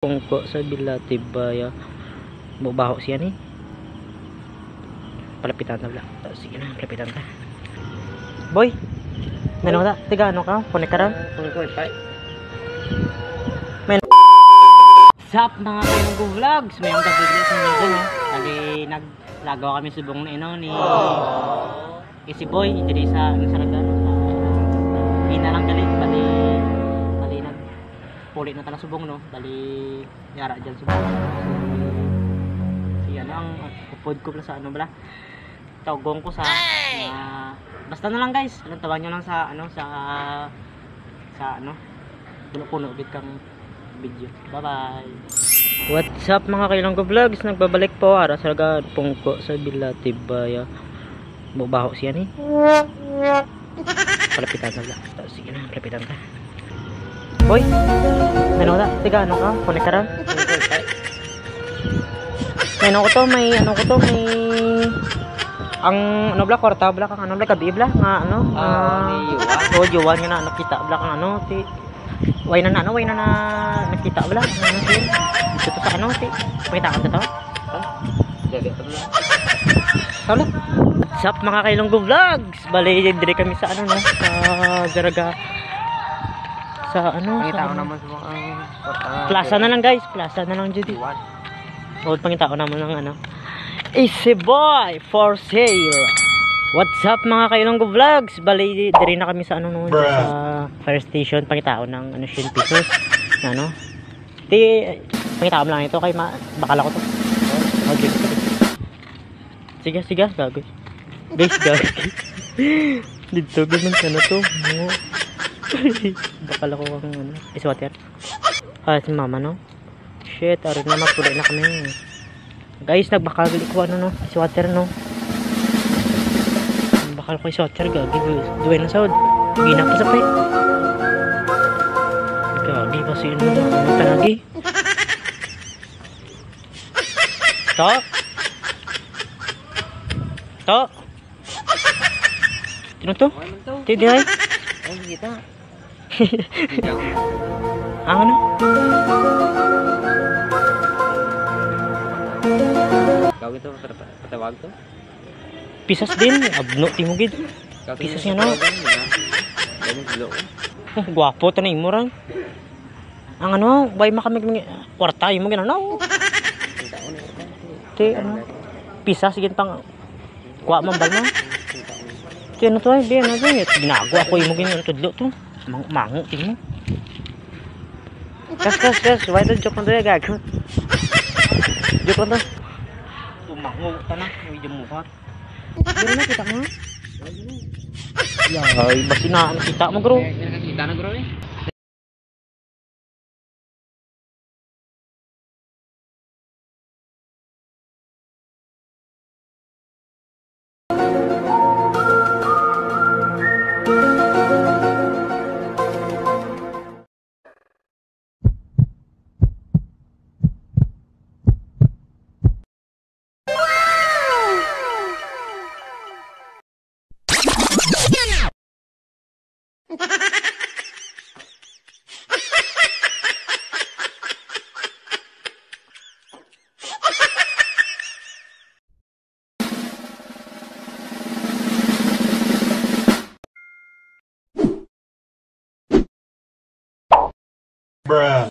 Pungko sa Bilatibaya. Bubaho siya ni. Palapitan na bala. Sige na, palapitan ka. Boy, nanong ta? Tiga ano ka? Punik ka rin? Punik ko, ipay. Sup mga kayo ng vlogs. May yung gabi sa inyo dyan, no? Dali naglagawa kami subong na ino ni si Boy. Dili sa Saragano. Hina lang galit. Bali nagpulit na talang subong, no? Bali yara dyan subong. So yan ang upod ko pala sa ano bala. Tawagong ko sa basta na lang guys. Anong tawag nyo lang sa puno-puno bit kang video. Bye bye. What's up mga kailanggo vlogs? Nagbabalik po ara sa pungko sa Bilatibaya. Bubaho siya ni. Palapitan na lang. Sige na, palapitan ka. Boy, ano ta? Tiga ano ka? Punik ka rin? May ano ko to, may ang ano bla kwarta bla kang ano bla kabi bla nga ano oh juwan nga na nakita bla kang ano ti way na nakita bla ano ti dito to sa ano ti pakita ka to Salo. What's up mga kailonggo vlogs? Bali dire kami sa ano no sa Zaraga sa ano Pangita ko naman sa mga plaza na lang guys, plaza na lang jud. Oh, pangita ko naman ng ano Easy Boy for sale. What's up mga kailonggo vlogs? Bali dire na kami sa ano no sa fire station, pangita ko ng ano 100 pesos na ano. Di pangita ko lang ito kay bakal ako to. Okay. Sige gagoy. Guys gagoy. Dito ganun sana to. Bakal ako ang ano, iswater. Si mama no. Shit, arin na mapulay na kami. Guys, nagbakal ko ano no, iswater no. Bakal ko iswater gagi. Duway na saud. Ginak pa sa pe. Gagi kasi ano tanagi. To. Sino to? Tidi ay. Oh, kita. Ang ano? Gawin to, patawag to. Pisas din, abno timugid. Pisas nga no. Gawin silo. Gwapo ta na imurang. Ang ano, bay makamig kwarta mo ginano. Ti ano? Pisas gid pang kuha man bal mo. Ti ano to ay, di ano to, ginagwa ko imo gin tudlo to. Mango timo. Kas, why don't joke on to gago? Joke on to. Tumango ta na, video mo ha. Dito na kita mo. Ay, basi na kita mo bro. Kita na bro eh. Bruh.